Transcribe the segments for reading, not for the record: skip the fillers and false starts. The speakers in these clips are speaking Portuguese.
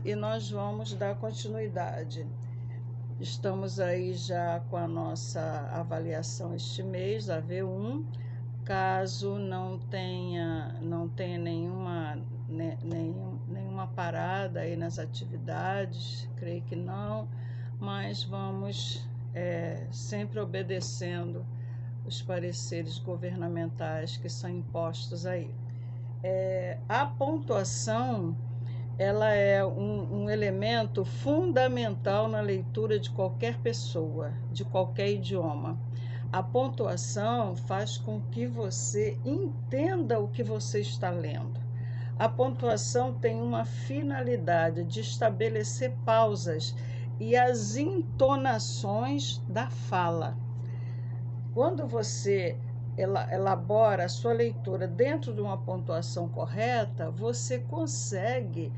e nós vamos dar continuidade. Estamos aí já com a nossa avaliação este mês, a V1. Caso não tenha nenhuma parada aí nas atividades, creio que não, mas vamos sempre obedecendo os pareceres governamentais que são impostos aí. A pontuação, ela é um elemento fundamental na leitura de qualquer pessoa, de qualquer idioma. A pontuação faz com que você entenda o que você está lendo. A pontuação tem uma finalidade de estabelecer pausas e as entonações da fala. Quando você elabora a sua leitura dentro de uma pontuação correta, você consegue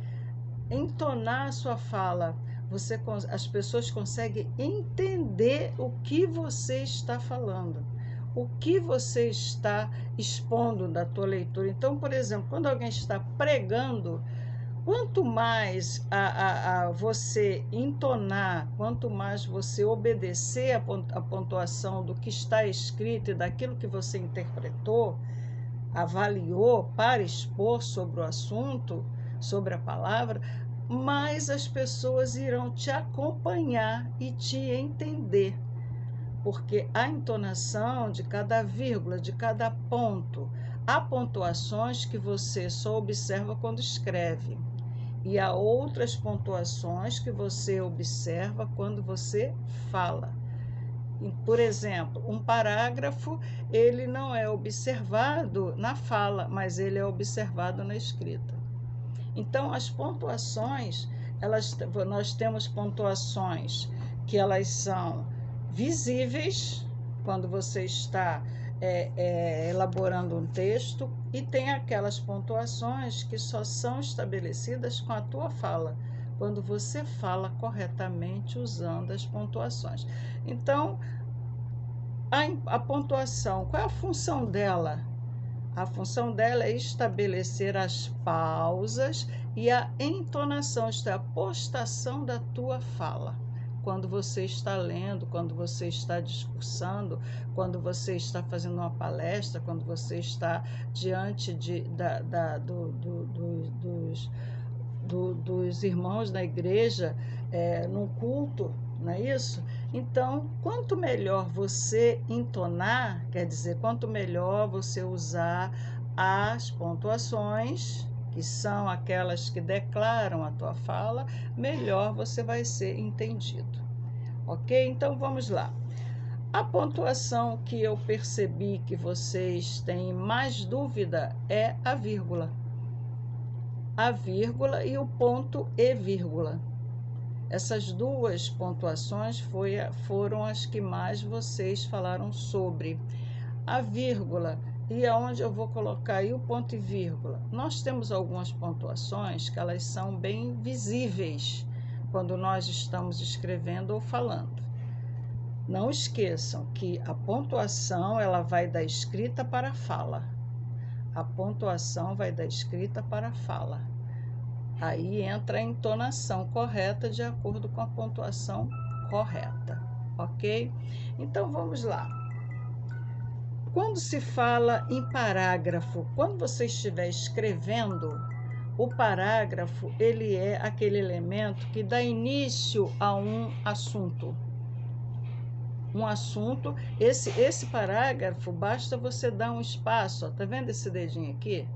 entonar a sua fala, as pessoas conseguem entender o que você está falando, o que você está expondo da tua leitura. Então, por exemplo, quando alguém está pregando, quanto mais você entonar, quanto mais você obedecer a pontuação do que está escrito e daquilo que você interpretou, avaliou para expor sobre o assunto, sobre a palavra, mais as pessoas irão te acompanhar e te entender. Porque a entonação de cada vírgula, de cada ponto, há pontuações que você só observa quando escreve. E há outras pontuações que você observa quando você fala. Por exemplo, um parágrafo, ele não é observado na fala, mas ele é observado na escrita. Então, as pontuações, nós temos pontuações que elas são visíveis, quando você está elaborando um texto, e tem aquelas pontuações que só são estabelecidas com a tua fala, quando você fala corretamente usando as pontuações. Então, a pontuação, qual é a função dela? A função dela é estabelecer as pausas e a entonação, isto é, a postação da tua fala. Quando você está lendo, quando você está discursando, quando você está fazendo uma palestra, quando você está diante dos irmãos da igreja, num culto, não é isso? Então, quanto melhor você entonar, quer dizer, quanto melhor você usar as pontuações, que são aquelas que declaram a tua fala, melhor você vai ser entendido. Ok? Então, vamos lá. A pontuação que eu percebi que vocês têm mais dúvida é a vírgula. A vírgula e o ponto e vírgula. Essas duas pontuações foram as que mais vocês falaram sobre. A vírgula, e aonde eu vou colocar aí o ponto e vírgula? Nós temos algumas pontuações que elas são bem visíveis quando nós estamos escrevendo ou falando. Não esqueçam que a pontuação ela vai da escrita para a fala. A pontuação vai da escrita para a fala. Aí entra a entonação correta de acordo com a pontuação correta, ok? Então, vamos lá. Quando se fala em parágrafo, quando você estiver escrevendo, o parágrafo, ele é aquele elemento que dá início a um assunto. Um assunto, esse parágrafo, basta você dar um espaço, ó, tá vendo esse dedinho aqui?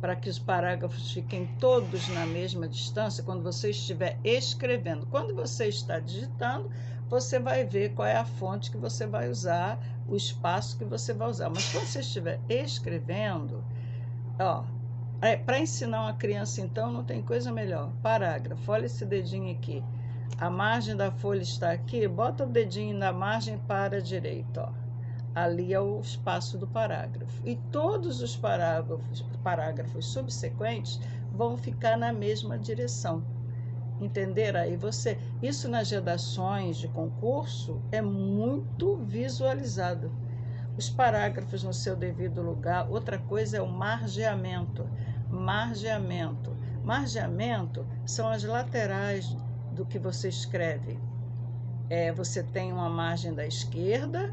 Para que os parágrafos fiquem todos na mesma distância, quando você estiver escrevendo. Quando você está digitando, você vai ver qual é a fonte que você vai usar, o espaço que você vai usar. Mas quando você estiver escrevendo, para ensinar uma criança, então, não tem coisa melhor. Parágrafo, olha esse dedinho aqui. A margem da folha está aqui, bota o dedinho na margem para a direita, ó. Ali é o espaço do parágrafo. E todos os parágrafos subsequentes vão ficar na mesma direção. Entenderam? Aí isso nas redações de concurso é muito visualizado. Os parágrafos no seu devido lugar. Outra coisa é o margeamento. Margeamento. Margeamento são as laterais do que você escreve. Você tem uma margem da esquerda,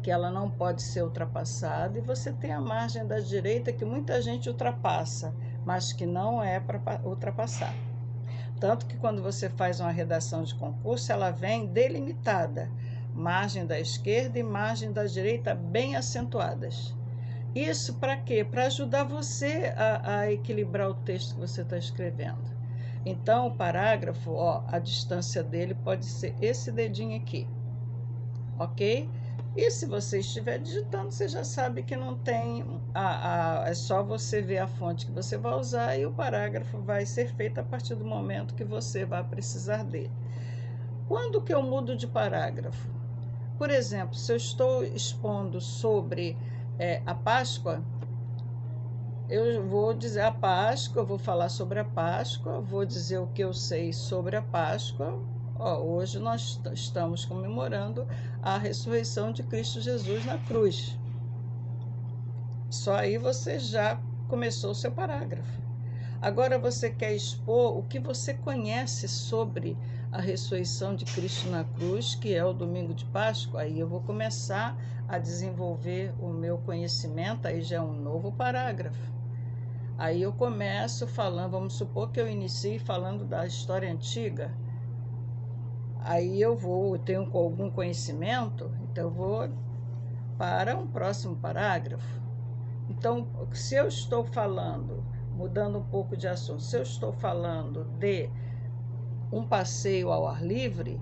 que ela não pode ser ultrapassada, e você tem a margem da direita, que muita gente ultrapassa, mas que não é para ultrapassar. Tanto que quando você faz uma redação de concurso, ela vem delimitada, margem da esquerda e margem da direita bem acentuadas. Isso para quê? Para ajudar você a equilibrar o texto que você está escrevendo. Então, o parágrafo, ó, a distância dele pode ser esse dedinho aqui, ok? E se você estiver digitando, você já sabe que não tem, é só você ver a fonte que você vai usar e o parágrafo vai ser feito a partir do momento que você vai precisar dele. Quando que eu mudo de parágrafo? Por exemplo, se eu estou expondo sobre a Páscoa, eu vou dizer a Páscoa, eu vou falar sobre a Páscoa, vou dizer o que eu sei sobre a Páscoa. Hoje nós estamos comemorando a ressurreição de Cristo Jesus na cruz. Só aí você já começou o seu parágrafo. Agora você quer expor o que você conhece sobre a ressurreição de Cristo na cruz, que é o domingo de Páscoa. Aí eu vou começar a desenvolver o meu conhecimento, aí já é um novo parágrafo. Aí eu começo falando, vamos supor que eu inicie falando da história antiga. Aí eu tenho algum conhecimento, então eu vou para um próximo parágrafo. Então, se eu estou falando, mudando um pouco de assunto, se eu estou falando de um passeio ao ar livre,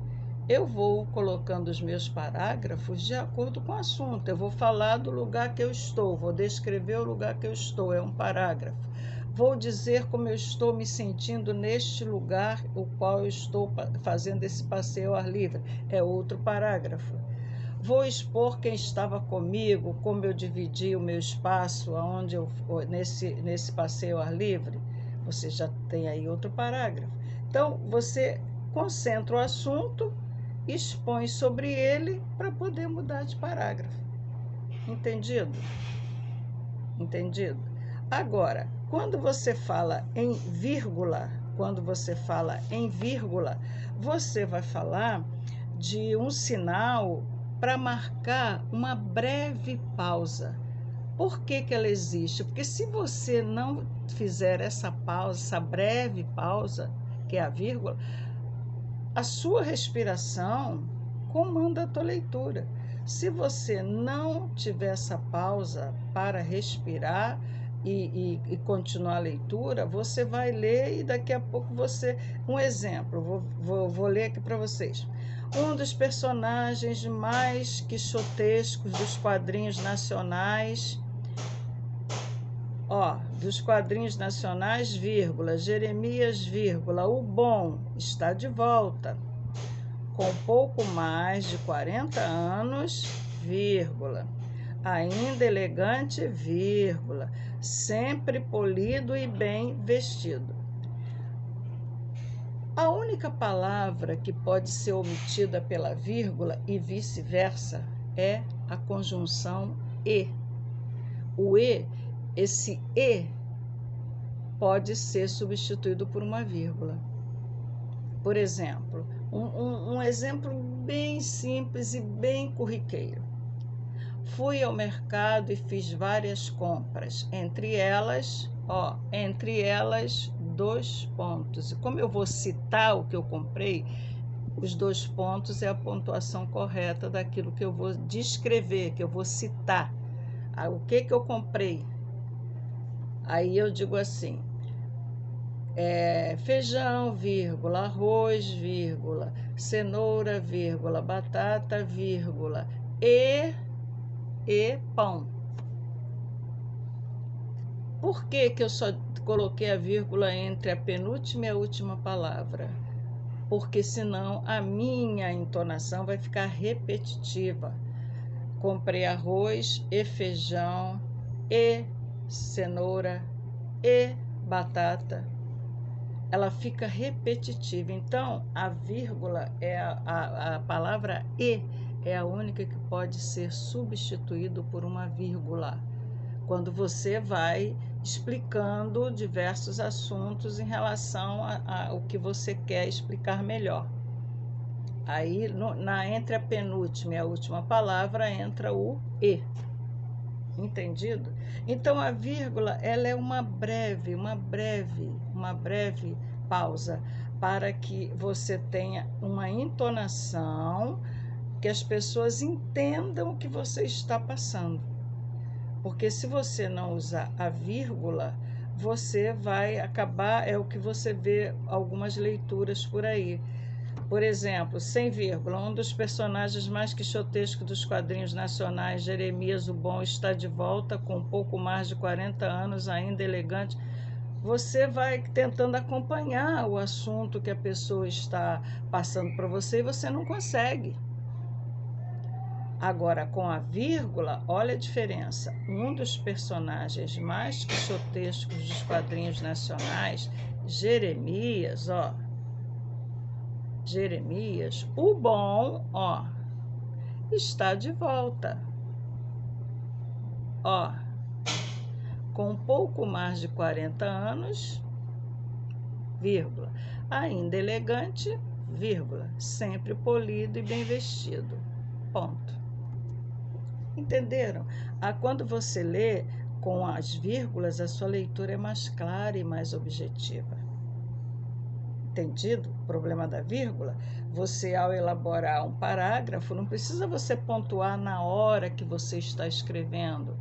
eu vou colocando os meus parágrafos de acordo com o assunto. Eu vou falar do lugar que eu estou, vou descrever o lugar que eu estou, é um parágrafo. Vou dizer como eu estou me sentindo neste lugar, o qual eu estou fazendo esse passeio ao ar livre, é outro parágrafo. Vou expor quem estava comigo, como eu dividi o meu espaço nesse passeio ao ar livre. Você já tem aí outro parágrafo. Então, você concentra o assunto, expõe sobre ele para poder mudar de parágrafo. Entendido? Entendido? Agora, quando você fala em vírgula, você vai falar de um sinal para marcar uma breve pausa. Por que ela existe? Porque se você não fizer essa pausa, essa breve pausa, que é a vírgula, a sua respiração comanda a tua leitura. Se você não tiver essa pausa para respirar e continuar a leitura, você vai ler e daqui a pouco você... Um exemplo, vou ler aqui para vocês. Um dos personagens mais quixotescos dos quadrinhos nacionais... vírgula, Jeremias, vírgula, o bom está de volta, com pouco mais de 40 anos, vírgula, ainda elegante, vírgula, sempre polido e bem vestido. A única palavra que pode ser omitida pela vírgula e vice-versa é a conjunção e. O e, esse e, pode ser substituído por uma vírgula. Por exemplo, um exemplo bem simples e bem corriqueiro. Fui ao mercado e fiz várias compras, entre elas, dois pontos. E como eu vou citar o que eu comprei, os 2 pontos é a pontuação correta daquilo que eu vou descrever, que eu vou citar. O que eu comprei? Aí eu digo assim, feijão, vírgula, arroz, vírgula, cenoura, vírgula, batata, vírgula, e pão. Por que eu só coloquei a vírgula entre a penúltima e a última palavra? Porque senão a minha entonação vai ficar repetitiva. Comprei arroz e feijão e cenoura e batata. Ela fica repetitiva. Então, a vírgula a palavra e é a única que pode ser substituído por uma vírgula. Quando você vai explicando diversos assuntos em relação ao que você quer explicar melhor. Aí, entre a penúltima e a última palavra, entra o E. Entendido? Então, a vírgula, ela é uma breve pausa para que você tenha uma entonação, que as pessoas entendam o que você está passando. Porque se você não usar a vírgula, você vai acabar, é o que você vê algumas leituras por aí. Por exemplo, sem vírgula, um dos personagens mais quixotescos dos quadrinhos nacionais, Jeremias o Bom, está de volta com um pouco mais de 40 anos, ainda elegante. Você vai tentando acompanhar o assunto que a pessoa está passando para você e você não consegue. Agora, com a vírgula, olha a diferença. Um dos personagens mais quixotescos dos quadrinhos nacionais, Jeremias, Jeremias, o Bom, está de volta. Com um pouco mais de 40 anos, vírgula, ainda elegante, vírgula, sempre polido e bem vestido. Ponto. Entenderam? Quando você lê com as vírgulas, a sua leitura é mais clara e mais objetiva. Entendido? O problema da vírgula, você ao elaborar um parágrafo, não precisa você pontuar na hora que você está escrevendo.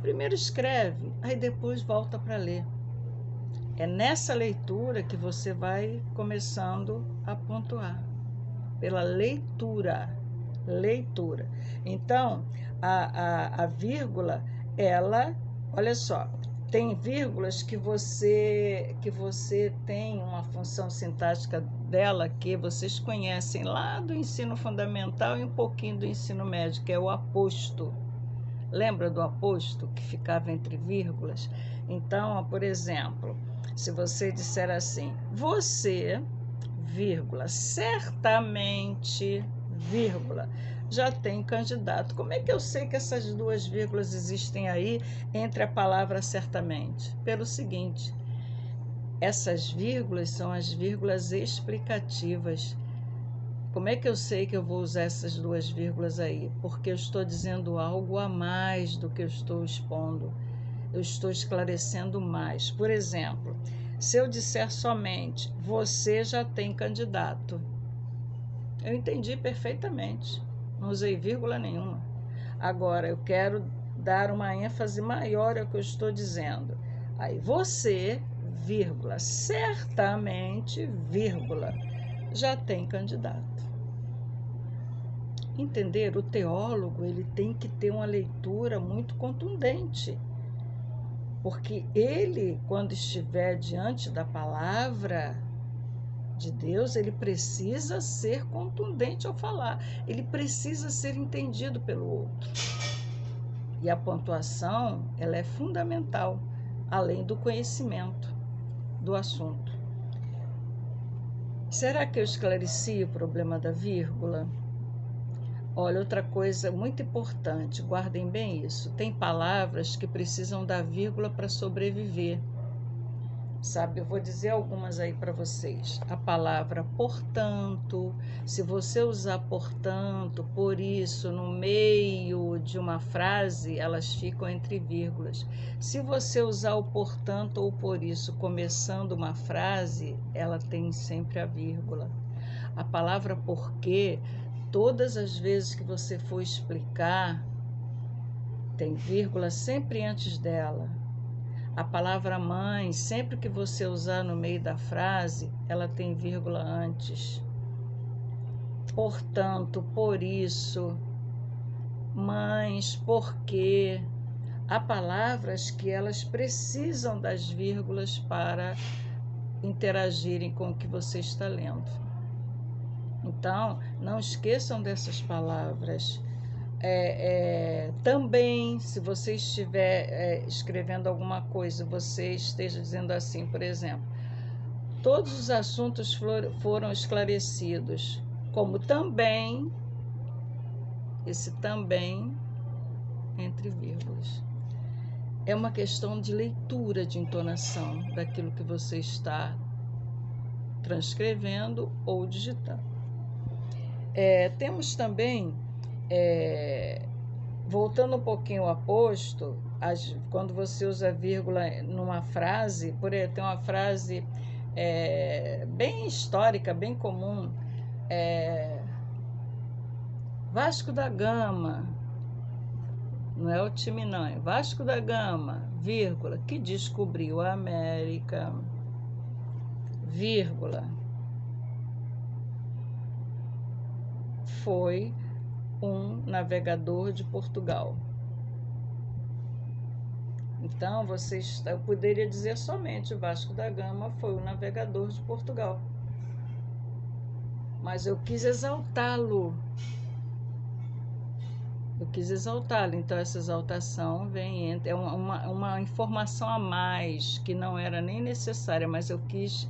Primeiro escreve, aí depois volta para ler. É nessa leitura que você vai começando a pontuar. Pela leitura. Então, a vírgula, ela, olha só, tem vírgulas que você tem uma função sintática dela que vocês conhecem lá do ensino fundamental e um pouquinho do ensino médio, que é o aposto. Lembra do aposto que ficava entre vírgulas? Então, por exemplo, se você disser assim, você, vírgula, certamente, vírgula, já tem candidato. Como é que eu sei que essas duas vírgulas existem aí entre a palavra certamente? Pelo seguinte, essas vírgulas são as vírgulas explicativas. Como é que eu sei que eu vou usar essas duas vírgulas aí? Porque eu estou dizendo algo a mais do que eu estou expondo. Eu estou esclarecendo mais. Por exemplo, se eu disser somente, você já tem candidato. Eu entendi perfeitamente. Não usei vírgula nenhuma. Agora, eu quero dar uma ênfase maior ao que eu estou dizendo. Aí, você, vírgula, certamente, vírgula, já tem candidato. Entender? O teólogo, ele tem que ter uma leitura muito contundente. Porque ele, quando estiver diante da palavra de Deus, ele precisa ser contundente ao falar. Ele precisa ser entendido pelo outro. E a pontuação, ela é fundamental, além do conhecimento do assunto. Será que eu esclareci o problema da vírgula? Olha, outra coisa muito importante, guardem bem isso. Tem palavras que precisam da vírgula para sobreviver. Sabe, eu vou dizer algumas aí para vocês. A palavra portanto, se você usar portanto, por isso, no meio de uma frase, elas ficam entre vírgulas. Se você usar o portanto ou por isso começando uma frase, ela tem sempre a vírgula. A palavra porque, todas as vezes que você for explicar, tem vírgula sempre antes dela. A palavra mãe, sempre que você usar no meio da frase, ela tem vírgula antes. Portanto, por isso, mães, porque. Há palavras que elas precisam das vírgulas para interagirem com o que você está lendo. Então, não esqueçam dessas palavras. Também, se você estiver escrevendo alguma coisa, você esteja dizendo assim, por exemplo, todos os assuntos foram esclarecidos, como também, esse também entre vírgulas. é uma questão de leitura de entonação daquilo que você está transcrevendo ou digitando. Temos também, voltando um pouquinho ao aposto, quando você usa vírgula numa frase, tem uma frase bem histórica, bem comum, Vasco da Gama, não é o time não, é Vasco da Gama, vírgula, que descobriu a América, vírgula, foi um navegador de Portugal. Então, eu poderia dizer somente Vasco da Gama foi um navegador de Portugal. Mas eu quis exaltá-lo. Então essa exaltação é uma informação a mais, que não era nem necessária, mas eu quis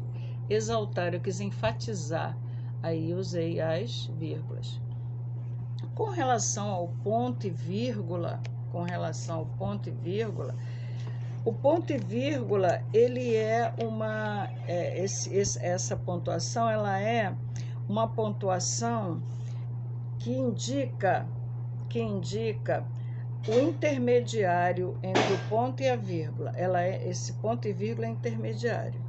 exaltar, eu quis enfatizar. Aí usei as vírgulas. Com relação ao ponto e vírgula, o ponto e vírgula, ele essa pontuação, ela é uma pontuação que indica o intermediário entre o ponto e a vírgula. Esse ponto e vírgula é intermediário.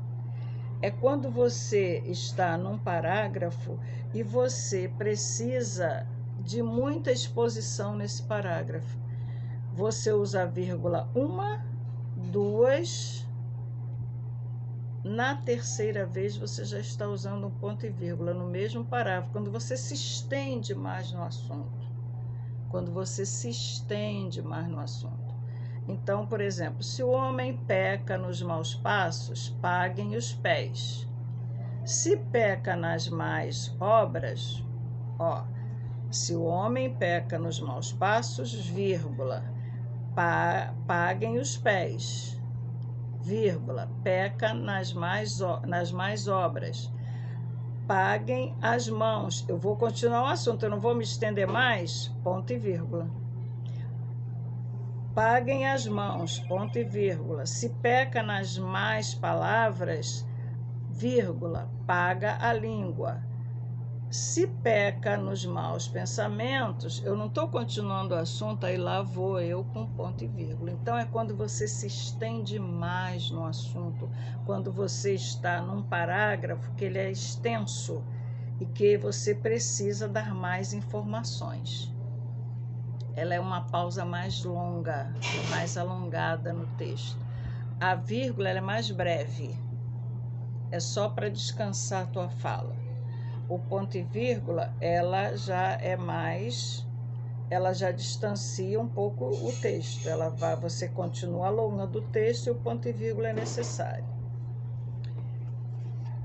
É quando você está num parágrafo e você precisa de muita exposição nesse parágrafo. Você usa a vírgula 1, 2, na terceira vez você já está usando um ponto e vírgula no mesmo parágrafo, quando você se estende mais no assunto. Então, por exemplo, se o homem peca nos maus passos, paguem os pés. Se peca nas más obras, se o homem peca nos maus passos, vírgula, paguem os pés, vírgula, peca nas más obras, paguem as mãos. Eu vou continuar o assunto, eu não vou me estender mais, ponto e vírgula. Paguem as mãos, ponto e vírgula. Se peca nas más palavras, vírgula, paga a língua. Se peca nos maus pensamentos, eu não estou continuando o assunto, aí lá vou eu com ponto e vírgula. Então, é quando você se estende mais no assunto, quando você está num parágrafo que ele é extenso e que você precisa dar mais informações. Ela é uma pausa mais longa, mais alongada no texto. A vírgula ela é mais breve, é só para descansar a tua fala. O ponto e vírgula, ela já distancia um pouco o texto. Você continua alongando o texto e o ponto e vírgula é necessário.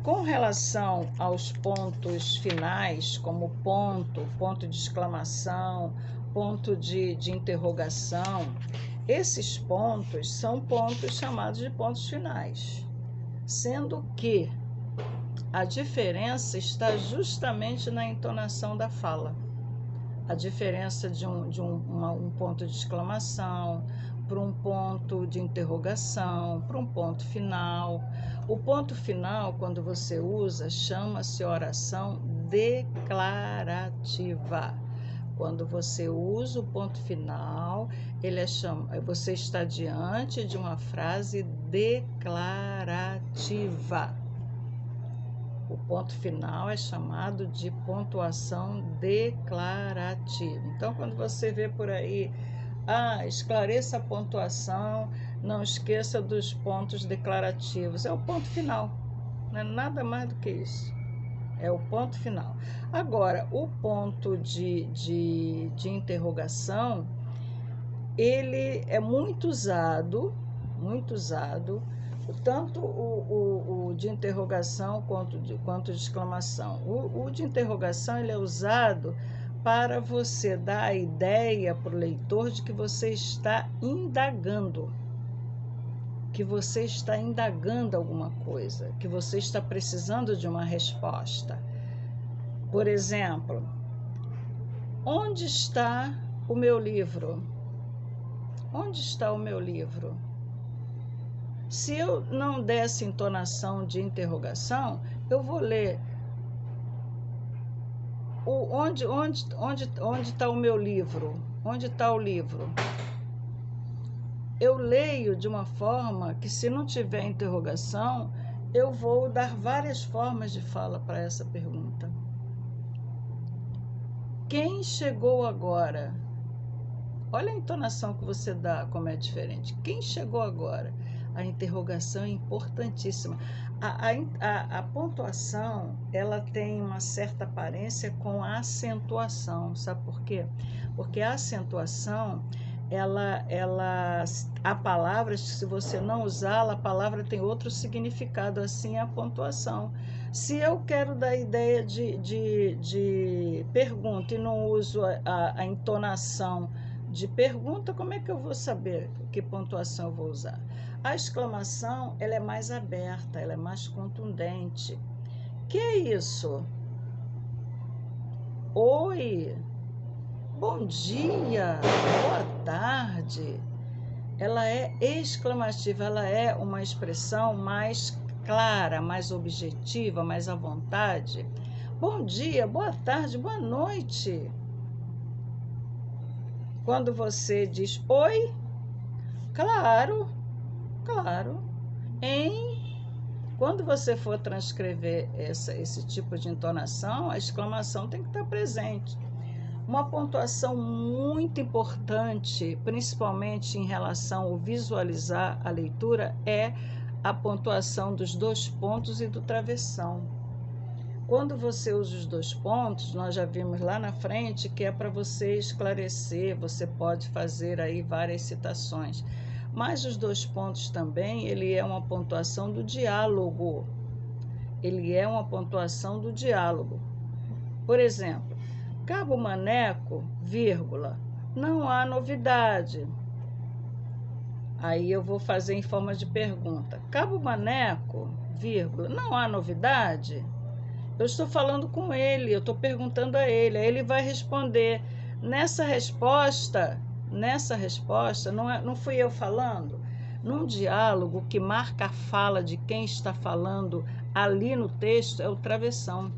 Com relação aos pontos finais, como ponto de exclamação, ponto de interrogação, esses pontos são pontos chamados de pontos finais, sendo que a diferença está justamente na entonação da fala. A diferença de um ponto de exclamação para um ponto de interrogação, para um ponto final. O ponto final, quando você usa, chama-se oração declarativa. Quando você usa o ponto final, você está diante de uma frase declarativa. O ponto final é chamado de pontuação declarativa. Então, quando você vê por aí, esclareça a pontuação, não esqueça dos pontos declarativos. É o ponto final, não é nada mais do que isso. É o ponto final. Agora, o ponto de interrogação, ele é muito usado, tanto o de interrogação quanto de exclamação. O de interrogação ele é usado para você dar a ideia para o leitor de que você está indagando, alguma coisa, que você está precisando de uma resposta. Por exemplo, onde está o meu livro? Onde está o meu livro? Se eu não desse entonação de interrogação, eu vou ler onde está o meu livro? Onde está o livro? Eu leio de uma forma que, se não tiver interrogação, eu vou dar várias formas de fala para essa pergunta. Quem chegou agora? Olha a entonação que você dá, como é diferente. Quem chegou agora? A interrogação é importantíssima. A pontuação, ela tem uma certa aparência com a acentuação. Sabe por quê? Porque a acentuação, há palavras que, se você não usá-la, a palavra tem outro significado, assim é a pontuação. Se eu quero dar ideia de pergunta e não uso a entonação de pergunta, como é que eu vou saber que pontuação eu vou usar? A exclamação, ela é mais aberta, ela é mais contundente. Que é isso? Oi, bom dia, boa tarde. Ela é exclamativa, ela é uma expressão mais clara, mais objetiva, mais à vontade. Bom dia, boa tarde, boa noite. Quando você diz oi, claro, claro. Quando você for transcrever esse tipo de entonação, a exclamação tem que estar presente. Uma pontuação muito importante, principalmente em relação ao visualizar a leitura, é a pontuação dos 2 pontos e do travessão. Quando você usa os 2 pontos, nós já vimos lá na frente que é para você esclarecer, você pode fazer aí várias citações. Mas os 2 pontos também, ele é uma pontuação do diálogo. Ele é uma pontuação do diálogo. Por exemplo, Cabo Maneco, vírgula, não há novidade. Aí eu vou fazer em forma de pergunta. Cabo Maneco, vírgula, não há novidade? Eu estou falando com ele, eu estou perguntando a ele, aí ele vai responder. Nessa resposta, não fui eu falando? Num diálogo, que marca a fala de quem está falando ali no texto é o travessão.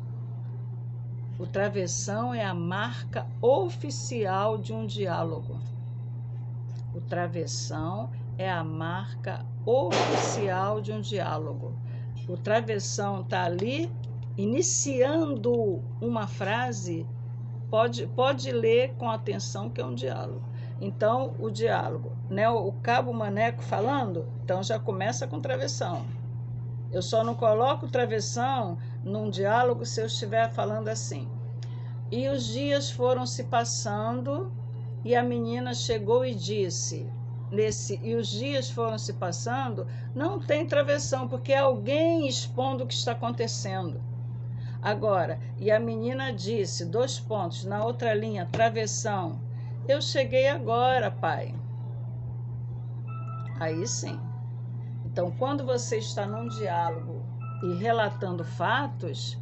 O travessão é a marca oficial de um diálogo. O travessão é a marca oficial de um diálogo. O travessão está ali iniciando uma frase, pode ler com atenção que é um diálogo. Então, o diálogo, né? O Cabo Maneco falando, então já começa com travessão. Eu só não coloco travessão num diálogo se eu estiver falando assim. E os dias foram se passando e a menina chegou e disse... E os dias foram se passando, não tem travessão, porque é alguém expondo o que está acontecendo. Agora, e a menina disse, 2 pontos, na outra linha, travessão, eu cheguei agora, pai. Aí sim. Então, quando você está num diálogo e relatando fatos,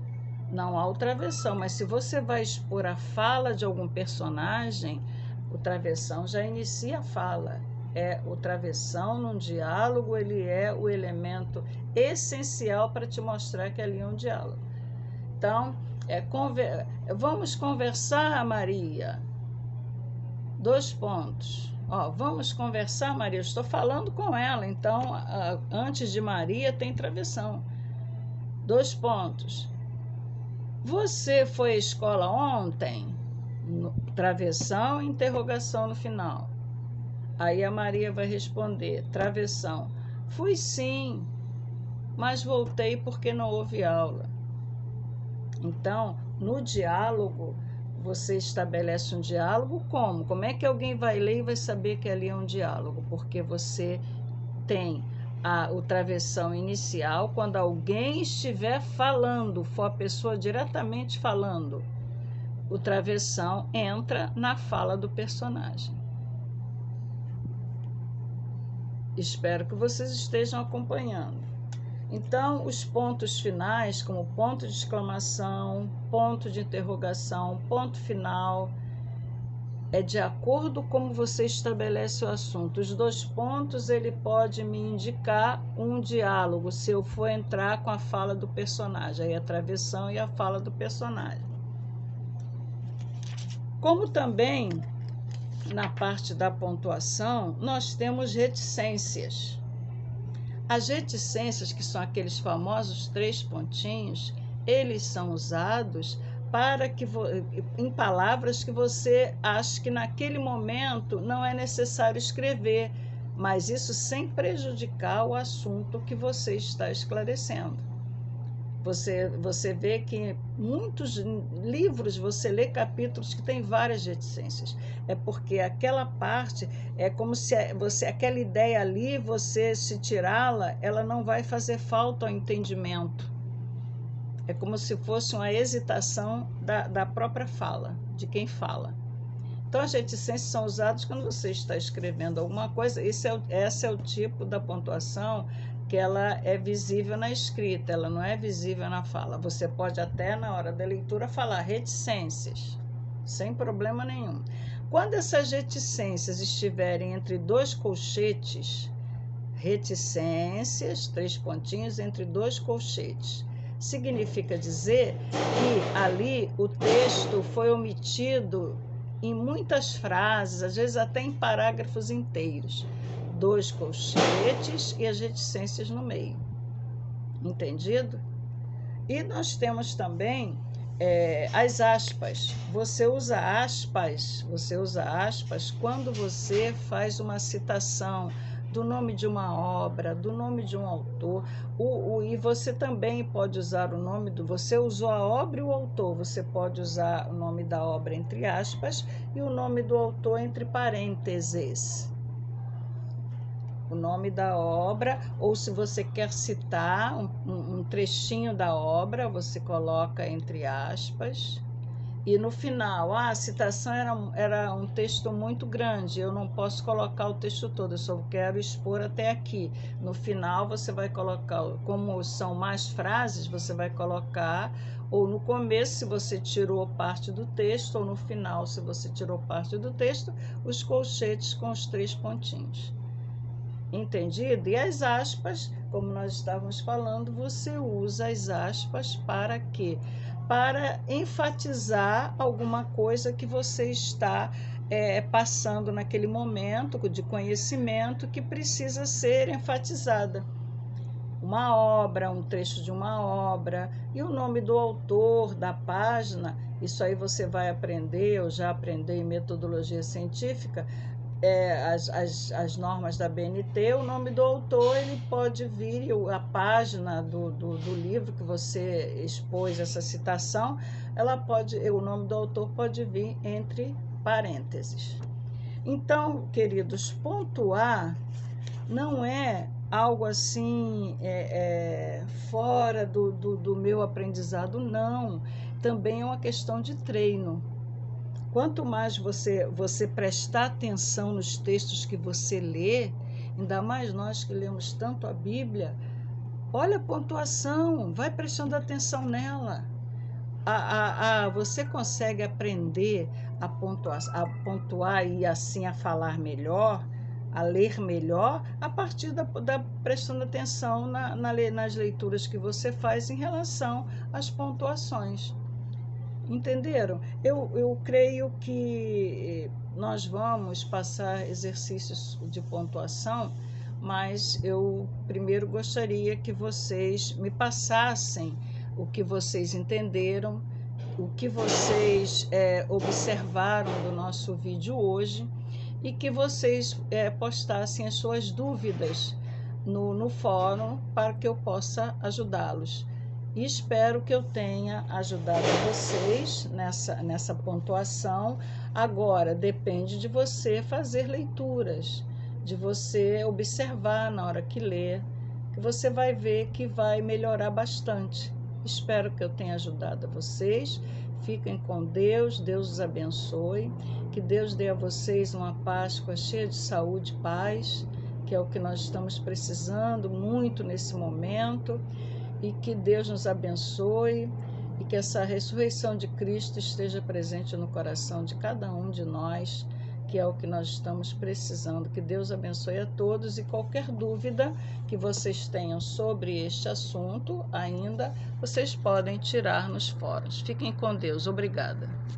não há o travessão, mas se você vai expor a fala de algum personagem, o travessão já inicia a fala. O travessão num diálogo, ele é o elemento essencial para te mostrar que ali é um diálogo. Então, vamos conversar, Maria. 2 pontos. Vamos conversar, Maria. Eu estou falando com ela, então, antes de Maria tem travessão. 2 pontos. Você foi à escola ontem? Travessão e interrogação no final. Aí a Maria vai responder, travessão. Fui sim, mas voltei porque não houve aula. Então, no diálogo, você estabelece um diálogo como? Como é que alguém vai ler e vai saber que ali é um diálogo? Porque você tem o travessão inicial quando alguém estiver falando, for a pessoa diretamente falando. O travessão entra na fala do personagem. Espero que vocês estejam acompanhando. Então, os pontos finais, como ponto de exclamação, ponto de interrogação, ponto final, é de acordo com como você estabelece o assunto. Os 2 pontos, ele pode me indicar um diálogo, se eu for entrar com a fala do personagem, aí a travessão e a fala do personagem. Como também, na parte da pontuação, nós temos reticências. As reticências, que são aqueles famosos 3 pontinhos, eles são usados para que, em palavras que você acha que naquele momento não é necessário escrever, mas isso sem prejudicar o assunto que você está esclarecendo. Você vê que muitos livros, você lê capítulos que tem várias reticências. É porque aquela parte é como se aquela ideia ali, você se tirá-la, ela não vai fazer falta ao entendimento. É como se fosse uma hesitação da própria fala, de quem fala. Então, as reticências são usadas quando você está escrevendo alguma coisa. Esse é o tipo da pontuação que ela é visível na escrita, ela não é visível na fala. Você pode até, na hora da leitura, falar reticências, sem problema nenhum. Quando essas reticências estiverem entre 2 colchetes, reticências, 3 pontinhos entre 2 colchetes, significa dizer que ali o texto foi omitido em muitas frases, às vezes até em parágrafos inteiros. 2 colchetes e as reticências no meio. Entendido? E nós temos também as aspas. Você usa aspas quando você faz uma citação do nome de uma obra, do nome de um autor, e você também pode usar o nome você usou a obra e o autor, você pode usar o nome da obra entre aspas e o nome do autor entre parênteses. O nome da obra, ou se você quer citar um trechinho da obra, você coloca entre aspas. E no final, a citação era um texto muito grande, eu não posso colocar o texto todo, eu só quero expor até aqui. No final, você vai colocar, como são mais frases, você vai colocar, ou no começo, se você tirou parte do texto, ou no final, se você tirou parte do texto, os colchetes com os 3 pontinhos. Entendido? E as aspas, como nós estávamos falando, você usa as aspas para quê? Para enfatizar alguma coisa que você está passando naquele momento de conhecimento que precisa ser enfatizada. Uma obra, um trecho de uma obra, e o nome do autor, da página, isso aí você vai aprender, eu já aprendi em metodologia científica, as normas da BNT, o nome do autor, ele pode vir, a página do livro que você expôs essa citação, o nome do autor pode vir entre parênteses. Então, queridos, pontuar não é algo assim fora do meu aprendizado, não. Também é uma questão de treino. Quanto mais você prestar atenção nos textos que você lê, ainda mais nós que lemos tanto a Bíblia, olha a pontuação, vai prestando atenção nela. Você consegue aprender a pontuar e assim a falar melhor, a ler melhor, a partir da prestando atenção nas leituras que você faz em relação às pontuações. Entenderam? Eu creio que nós vamos passar exercícios de pontuação, mas eu primeiro gostaria que vocês me passassem o que vocês entenderam, o que vocês observaram do nosso vídeo hoje e que vocês postassem as suas dúvidas no fórum para que eu possa ajudá-los. E espero que eu tenha ajudado vocês nessa pontuação. Agora, depende de você fazer leituras, de você observar na hora que lê, que você vai ver que vai melhorar bastante. Espero que eu tenha ajudado a vocês. Fiquem com Deus, Deus os abençoe. Que Deus dê a vocês uma Páscoa cheia de saúde e paz, que é o que nós estamos precisando muito nesse momento. E que Deus nos abençoe e que essa ressurreição de Cristo esteja presente no coração de cada um de nós, que é o que nós estamos precisando. Que Deus abençoe a todos, e qualquer dúvida que vocês tenham sobre este assunto ainda, vocês podem tirar nos fóruns. Fiquem com Deus. Obrigada.